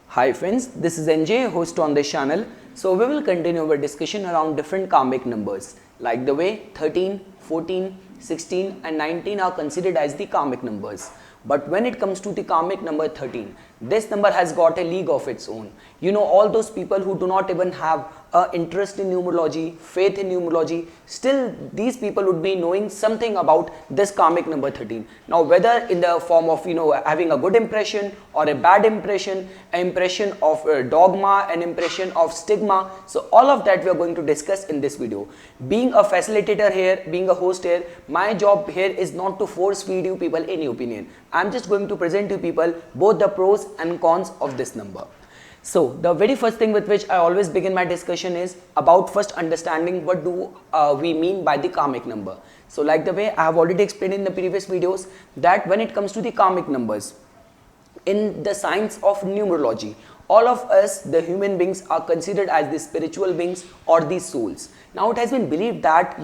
Hi friends, this is NJ, host on this channel. So we will continue our discussion around different karmic numbers, like the way 13, 14, 16 and 19 are considered as the karmic numbers. But when it comes to the karmic number 13, this number has got a league of its own. You know, all those people who do not even have interest in numerology, faith in numerology, still these people would be knowing something about this karmic number 13. Now whether in the form of, having a good impression or a bad impression, an impression of dogma, an impression of stigma, so all of that we are going to discuss in this video. Being a facilitator here, being a host here, my job here is not to force feed you people any opinion. I'm just going to present to people both the pros and cons of this number. So the very first thing with which I always begin my discussion is about first understanding what do we mean by the karmic number. So like the way I have already explained in the previous videos, that when it comes to the karmic numbers, in the science of numerology, all of us, the human beings, are considered as the spiritual beings or the souls. Now it has been believed that,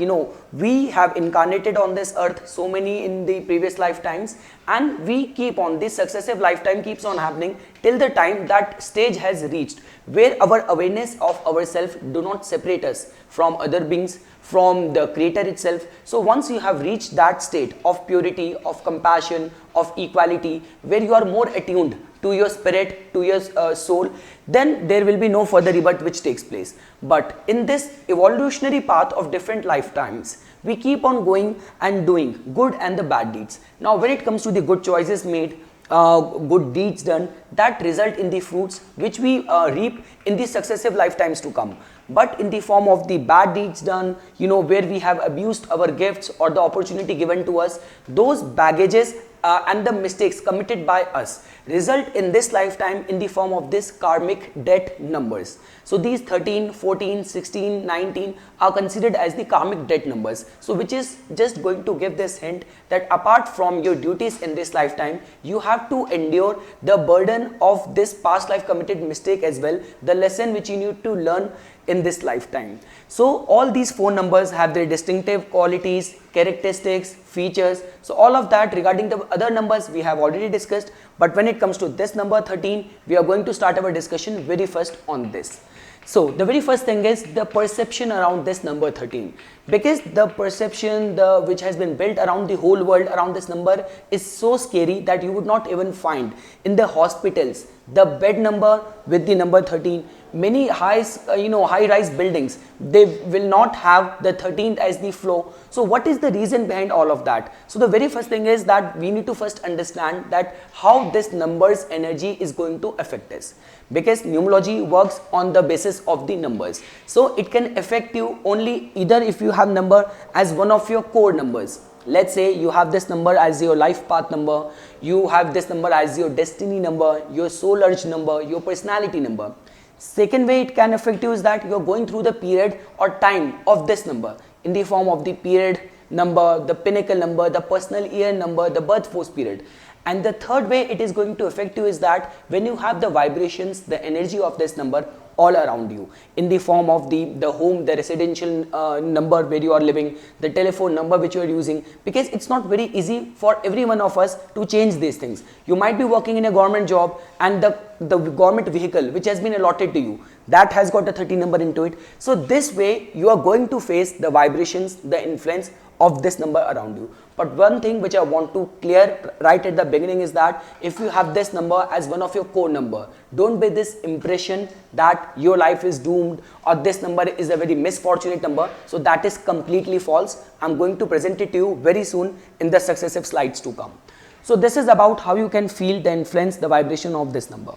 we have incarnated on this earth so many in the previous lifetimes, and we keep on, this successive lifetime keeps on happening till the time that stage has reached where our awareness of ourselves do not separate us from other beings, from the creator itself. So once you have reached that state of purity, of compassion, of equality, where you are more attuned to your spirit, to your soul, then there will be no further rebirth which takes place. But in this evolutionary path of different lifetimes, we keep on going and doing good and the bad deeds. Now when it comes to the good choices made, good deeds done, that result in the fruits which we reap in the successive lifetimes to come. But in the form of the bad deeds done, where we have abused our gifts or the opportunity given to us, those baggages and the mistakes committed by us result in this lifetime in the form of this karmic debt numbers. So these 13, 14, 16, 19 are considered as the karmic debt numbers. So which is just going to give this hint that apart from your duties in this lifetime, you have to endure the burden of this past life committed mistake as well, the lesson which you need to learn in this lifetime. So all these four numbers have their distinctive qualities, characteristics, features. So all of that regarding the other numbers we have already discussed, but when it comes to this number 13, we are going to start our discussion very first on this. So the very first thing is the perception around this number 13, because the perception which has been built around the whole world around this number is so scary that you would not even find in the hospitals the bed number with the number 13. Many high-rise buildings, they will not have the 13th as the floor. So what is the reason behind all of that? So the very first thing is that we need to first understand that how this number's energy is going to affect us, because numerology works on the basis of the numbers. So it can affect you only either if you have number as one of your core numbers. Let's say you have this number as your life path number, you have this number as your destiny number, your soul urge number, your personality number. Second way it can affect you is that you are going through the period or time of this number in the form of the period number, the pinnacle number, the personal year number, the birth force period. And the third way it is going to affect you is that when you have the vibrations, the energy of this number all around you in the form of the home, the residential number where you are living, the telephone number which you are using, because it's not very easy for every one of us to change these things. You might be working in a government job and the government vehicle which has been allotted to you, that has got a 30 number into it. So this way you are going to face the vibrations, the influence of this number around you. But one thing which I want to clear right at the beginning is that if you have this number as one of your core number, don't be this impression that your life is doomed or this number is a very misfortunate number. So that is completely false. I'm going to present it to you very soon in the successive slides to come. So this is about how you can feel the influence, the vibration of this number.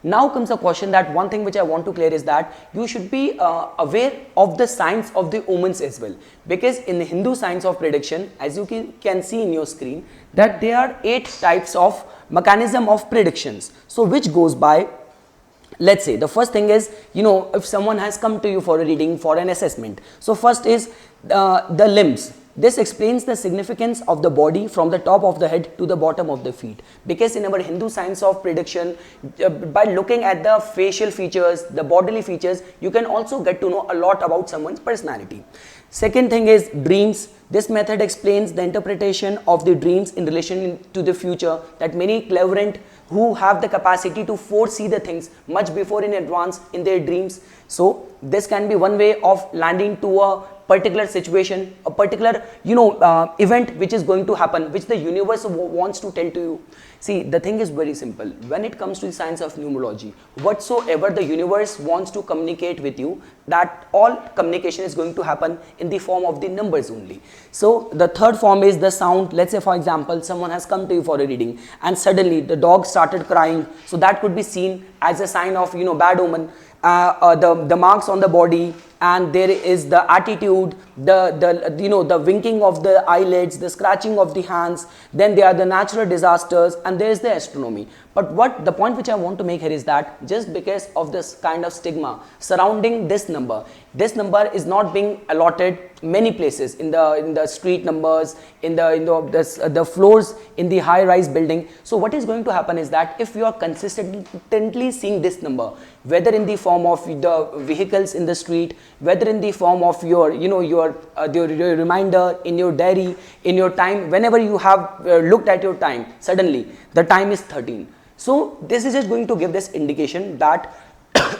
Now comes a question that one thing which I want to clear is that you should be aware of the science of the omens as well, because in the Hindu science of prediction, as you can see in your screen, that there are 8 types of mechanism of predictions. So which goes by, let's say the first thing is, if someone has come to you for a reading, for an assessment. So first is the limbs. This explains the significance of the body from the top of the head to the bottom of the feet, because in our Hindu science of prediction, by looking at the facial features, the bodily features, you can also get to know a lot about someone's personality. Second thing is dreams. This method explains the interpretation of the dreams in relation to the future, that many clairvoyant who have the capacity to foresee the things much before in advance in their dreams. So this can be one way of landing to a particular situation, a particular event which is going to happen, which the universe wants to tell to you. See, the thing is very simple. When it comes to the science of numerology, whatsoever the universe wants to communicate with you, that all communication is going to happen in the form of the numbers only. So the third form is the sound. Let's say, for example, someone has come to you for a reading and suddenly the dog started crying, so that could be seen as a sign of bad omen. The marks on the body, and there is the attitude, the winking of the eyelids, the scratching of the hands. Then there are the natural disasters, and there is the astronomy. But what the point which I want to make here is that just because of this kind of stigma surrounding this number is not being allotted many places in the street numbers, in the floors in the high-rise building. So what is going to happen is that if you are consistently seeing this number, whether in the form of the vehicles in the street, whether in the form of your reminder in your diary, in your time, whenever you have looked at your time, suddenly the time is 13. So this is just going to give this indication that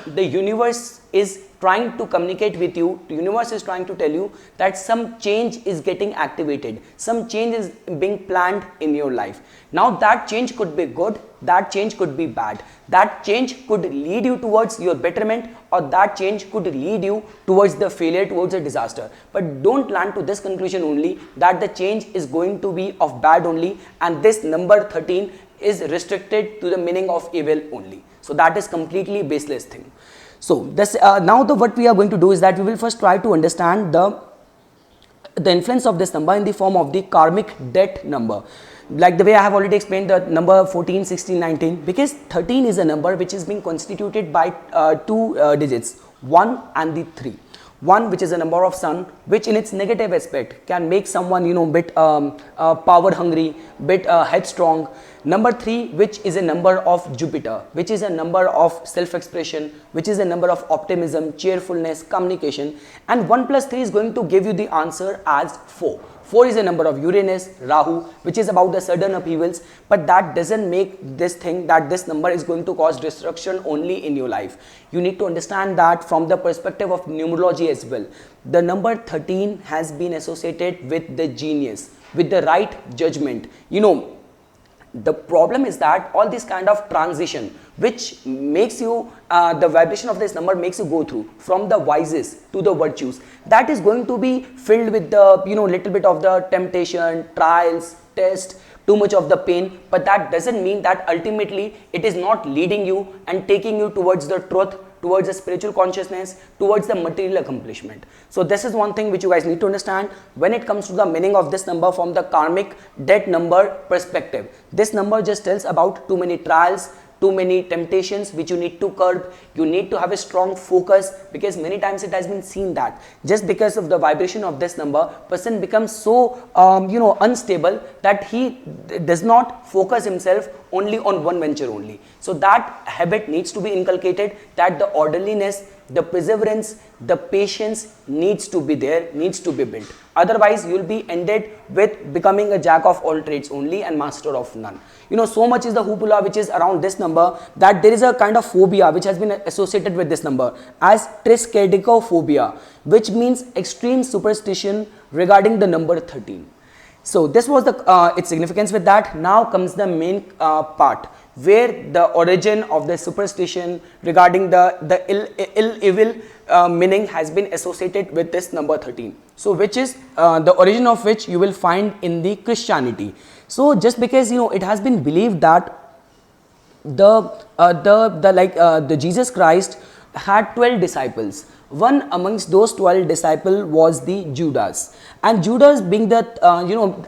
the universe is trying to communicate with you. The universe is trying to tell you that some change is getting activated, some change is being planned in your life. Now that change could be good, that change could be bad, that change could lead you towards your betterment, or that change could lead you towards the failure, towards a disaster. But don't land to this conclusion only that the change is going to be of bad only, and this number 13 is restricted to the meaning of evil only. So that is completely baseless thing. So this what we are going to do is that we will first try to understand the influence of this number in the form of the karmic debt number. Like the way I have already explained, the number 14, 16, 19, because 13 is a number which is being constituted by two digits, 1 and the 3. 1, which is a number of sun, which in its negative aspect can make someone bit power hungry, bit headstrong. Number 3, which is a number of Jupiter, which is a number of self-expression, which is a number of optimism, cheerfulness, communication. And 1 plus 3 is going to give you the answer as 4. 4 is a number of Uranus, Rahu, which is about the sudden upheavals, but that doesn't make this thing that this number is going to cause destruction only in your life. You need to understand that from the perspective of numerology as well. The number 13 has been associated with the genius, with the right judgment. The problem is that all this kind of transition, which makes you, the vibration of this number makes you go through from the vices to the virtues, that is going to be filled with the, little bit of the temptation, trials, test, too much of the pain. But that doesn't mean that ultimately it is not leading you and taking you towards the truth, towards the spiritual consciousness, towards the material accomplishment. So this is one thing which you guys need to understand when it comes to the meaning of this number from the karmic debt number perspective. This number just tells about too many trials, too many temptations which you need to curb. You need to have a strong focus, because many times it has been seen that just because of the vibration of this number, person becomes so unstable that he does not focus himself only on one venture only. So that habit needs to be inculcated, that the orderliness, the perseverance, the patience needs to be there, needs to be built. Otherwise you will be ended with becoming a jack of all trades only and master of none. So much is the hoopla which is around this number that there is a kind of phobia which has been associated with this number as triskaidekaphobia, which means extreme superstition regarding the number 13. So this was the its significance with that. Now comes the main part, where the origin of the superstition regarding the evil meaning has been associated with this number 13. So which is the origin of which you will find in the Christianity. So just because it has been believed that the Jesus Christ had 12 disciples. One amongst those 12 disciples was the Judas, and Judas being the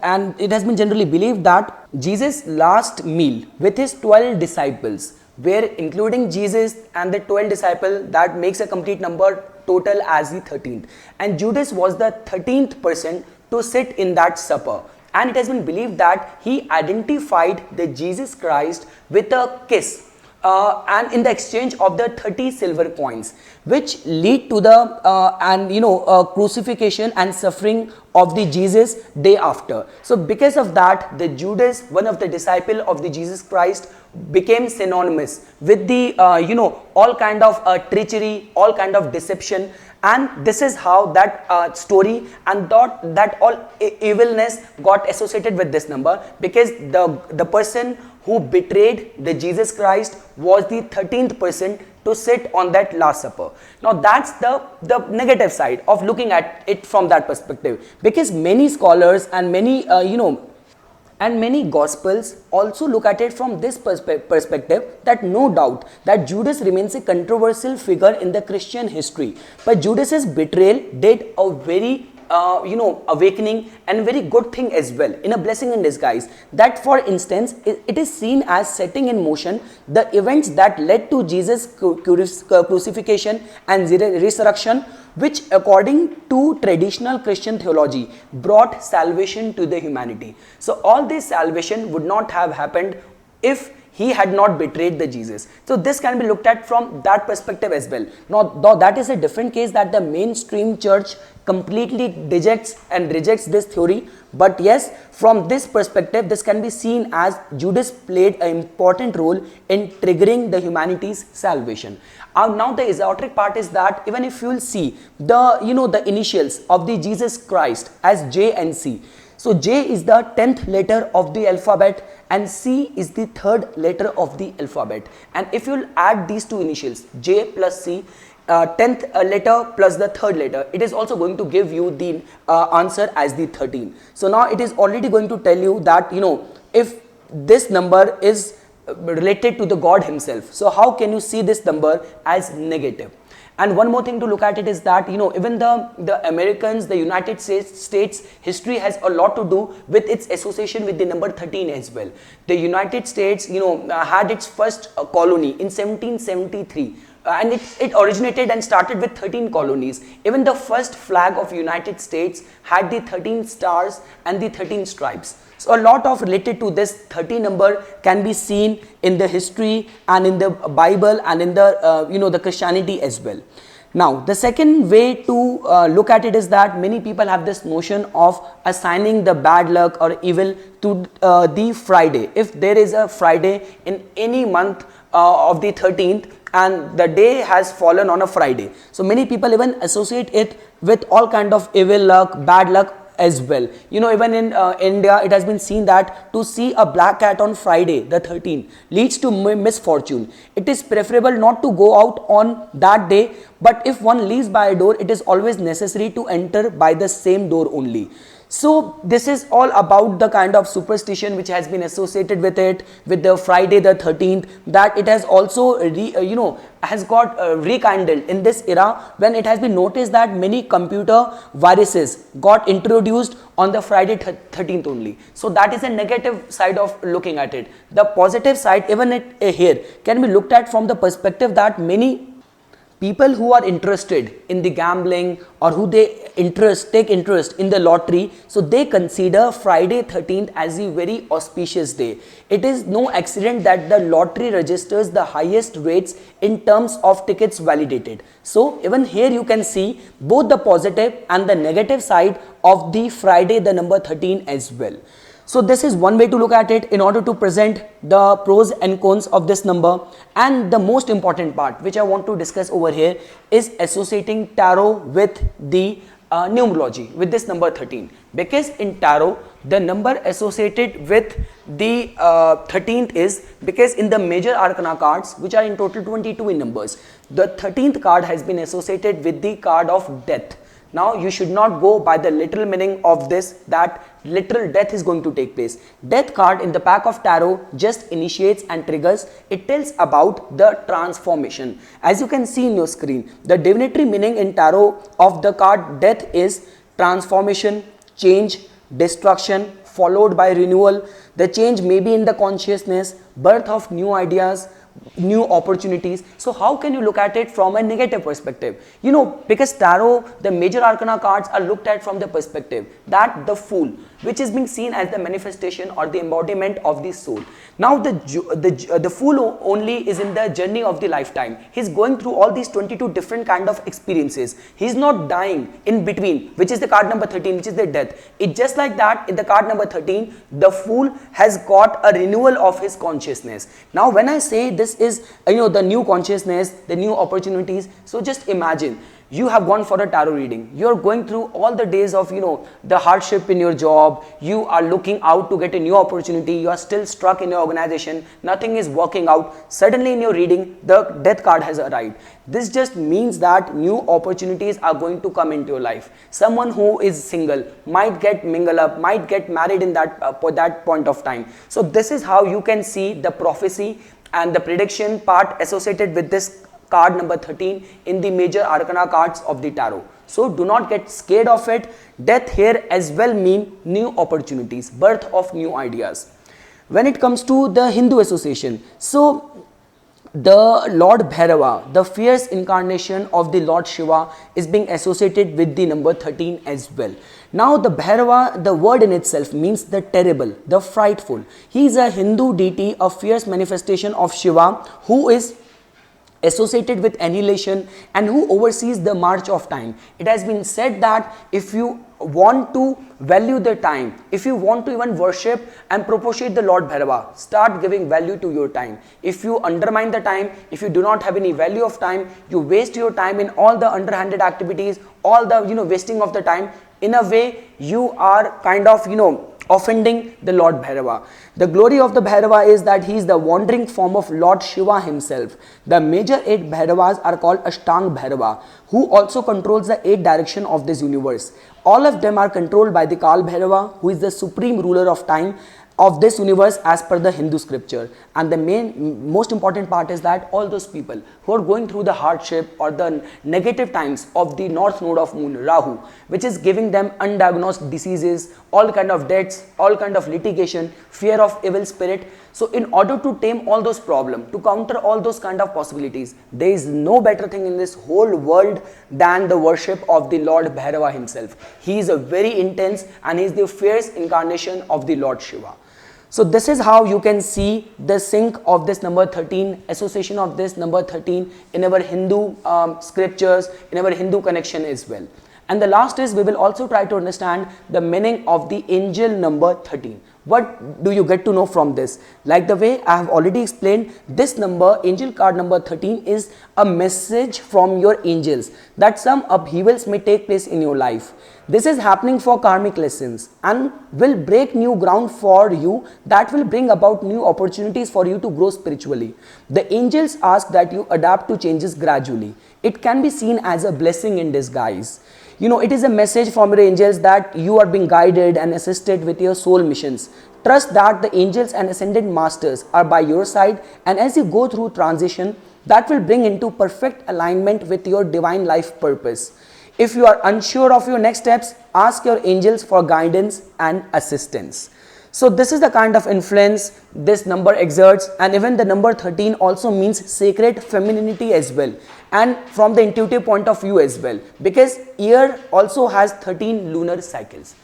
and it has been generally believed that Jesus' last meal with his 12 disciples, where including Jesus and the 12 disciples, that makes a complete number total as the 13th, and Judas was the 13th person to sit in that supper. And it has been believed that he identified the Jesus Christ with a kiss. and in the exchange of the 30 silver coins, which lead to the crucifixion and suffering of the Jesus day after. So because of that, the Judas, one of the disciple of the Jesus Christ, became synonymous with the all kind of treachery, all kind of deception. And this is how that story and that all evilness got associated with this number, because the person who betrayed the Jesus Christ was the 13th person to sit on that Last Supper. Now that's the negative side of looking at it from that perspective, because many scholars and many and many gospels also look at it from this perspective, that no doubt that Judas remains a controversial figure in the Christian history, but Judas's betrayal did a very awakening and very good thing as well, in a blessing in disguise. That, for instance, it is seen as setting in motion the events that led to Jesus' crucifixion and resurrection, which according to traditional Christian theology brought salvation to the humanity. So all this salvation would not have happened if he had not betrayed the Jesus. So this can be looked at from that perspective as well. Now, though that is a different case, that the mainstream church completely rejects this theory. But yes, from this perspective, this can be seen as Judas played an important role in triggering the humanity's salvation. Now the esoteric part is that even if you will see the initials of the Jesus Christ as J and C. So J is the 10th letter of the alphabet and C is the 3rd letter of the alphabet. And if you will add these two initials, J plus C, 10th letter plus the 3rd letter, it is also going to give you the answer as the 13. So now it is already going to tell you that if this number is related to the God himself, so how can you see this number as negative? And one more thing to look at it is that even the Americans, the United States history has a lot to do with its association with the number 13 as well. The United States had its first colony in 1773. And it originated and started with 13 colonies. Even the first flag of United States had the 13 stars and the 13 stripes. So a lot of related to this 30 number can be seen in the history and in the Bible and in the the Christianity as well. Now the second way to look at it is that many people have this notion of assigning the bad luck or evil to the Friday. If there is a Friday in any month of the 13th and the day has fallen on a Friday, so many people even associate it with all kind of evil luck, bad luck as well. Even in India, it has been seen that to see a black cat on Friday the 13th leads to misfortune. It is preferable not to go out on that day, but if one leaves by a door, it is always necessary to enter by the same door only. So this is all about the kind of superstition which has been associated with it, with the Friday the 13th, that it has also has got rekindled in this era, when it has been noticed that many computer viruses got introduced on the Friday 13th only. So that is a negative side of looking at it. The positive side, even here, can be looked at from the perspective that many people who are interested in the gambling or who take interest in the lottery, so they consider Friday 13th as a very auspicious day. It is no accident that the lottery registers the highest rates in terms of tickets validated. So even here you can see both the positive and the negative side of the Friday the number 13 as well. So this is one way to look at it in order to present the pros and cons of this number. And the most important part which I want to discuss over here is associating tarot with the numerology, with this number 13. Because in tarot, the number associated with the 13th is, because in the major arcana cards, which are in total 22 in numbers, the 13th card has been associated with the card of death. Now you should not go by the literal meaning of this, that literal death is going to take place. Death card in the pack of tarot just initiates and triggers. It tells about the transformation. As you can see in your screen, the divinatory meaning in tarot of the card death is transformation, change, destruction, followed by renewal. The change may be in the consciousness, birth of new ideas, new opportunities. So how can you look at it from a negative perspective? You know, because tarot, the major arcana cards are looked at from the perspective that the fool, which is being seen as the manifestation or the embodiment of the soul. Now the fool only is in the journey of the lifetime. He's going through all these 22 different kind of experiences. He's not dying in between, which is the card number 13, which is the death. It's just like that in the card number 13, the fool has got a renewal of his consciousness. Now when I say this is, you know, the new consciousness, the new opportunities, so just imagine you have gone for a tarot reading. You're going through all the days of, you know, the hardship in your job. You are looking out to get a new opportunity. You are still stuck in your organization. Nothing is working out. Suddenly in your reading, the death card has arrived. This just means that new opportunities are going to come into your life. Someone who is single might get mingle up, might get married in that point of time. So this is how you can see the prophecy and the prediction part associated with this card number 13 in the major arcana cards of the tarot. So do not get scared of it. Death here as well mean new opportunities, birth of new ideas. When it comes to the Hindu association, so the Lord Bhairava, the fierce incarnation of the Lord Shiva, is being associated with the number 13 as well. Now the Bhairava, the word in itself means the terrible, the frightful. He is a Hindu deity, a fierce manifestation of Shiva, who is associated with annihilation and who oversees the march of time. It has been said that if you want to value the time, if you want to even worship and propitiate the Lord Bhairava, start giving value to your time. If you undermine the time, if you do not have any value of time, you waste your time in all the underhanded activities, all the, you know, wasting of the time. In a way, you are kind of, you know, offending the Lord Bhairava. The glory of the Bhairava is that he is the wandering form of Lord Shiva himself. The major 8 Bhairavas are called Ashtang Bhairava, who also controls the 8 direction of this universe. All of them are controlled by the Kal Bhairava, who is the supreme ruler of time of this universe as per the Hindu scripture. And the most important part is that all those people who are going through the hardship or the negative times of the north node of moon Rahu, which is giving them undiagnosed diseases, all kind of debts, all kind of litigation, fear of evil spirit. So in order to tame all those problems, to counter all those kind of possibilities, there is no better thing in this whole world than the worship of the Lord Bhairava himself. He is a very intense and he is the fierce incarnation of the Lord Shiva. So this is how you can see the sync of this number 13, association of this number 13 in our Hindu scriptures, in our Hindu connection as well. And the last is we will also try to understand the meaning of the angel number 13. What do you get to know from this? Like the way I have already explained, this number, angel card number 13, is a message from your angels that some upheavals may take place in your life. This is happening for karmic lessons and will break new ground for you, that will bring about new opportunities for you to grow spiritually. The angels ask that you adapt to changes gradually. It can be seen as a blessing in disguise. You know, it is a message from your angels that you are being guided and assisted with your soul missions. Trust that the angels and ascended masters are by your side, and as you go through transition, that will bring into perfect alignment with your divine life purpose. If you are unsure of your next steps, ask your angels for guidance and assistance. So this is the kind of influence this number exerts, and even the number 13 also means sacred femininity as well, and from the intuitive point of view as well, because year also has 13 lunar cycles.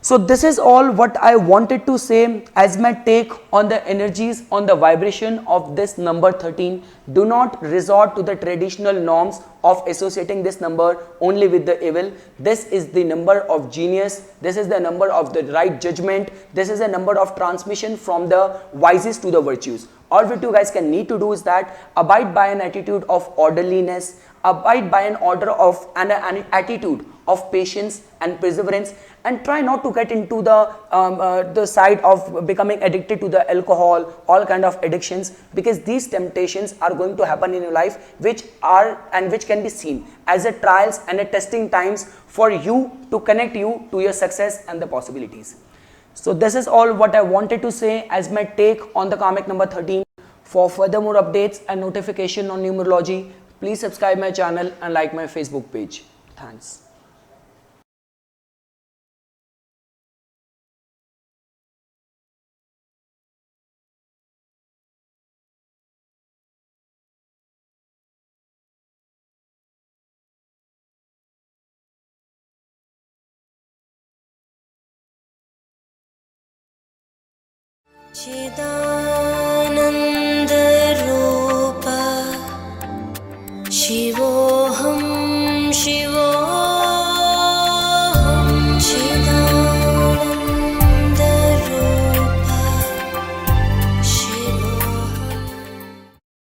So this is all what I wanted to say as my take on the energies, on the vibration of this number 13. Do not resort to the traditional norms of associating this number only with the evil. This is the number of genius. This is the number of the right judgment. This is a number of transmission from the vices to the virtues. All what you guys can need to do is that abide by an attitude of orderliness, abide by an order of an attitude of patience and perseverance, and try not to get into the side of becoming addicted to the alcohol, all kind of addictions, because these temptations are going to happen in your life, which can be seen as a trials and a testing times for you to connect you to your success and the possibilities. So this is all what I wanted to say as my take on the karmic number 13. For further more updates and notification on numerology, please subscribe my channel and like my Facebook page. Thanks. Chidan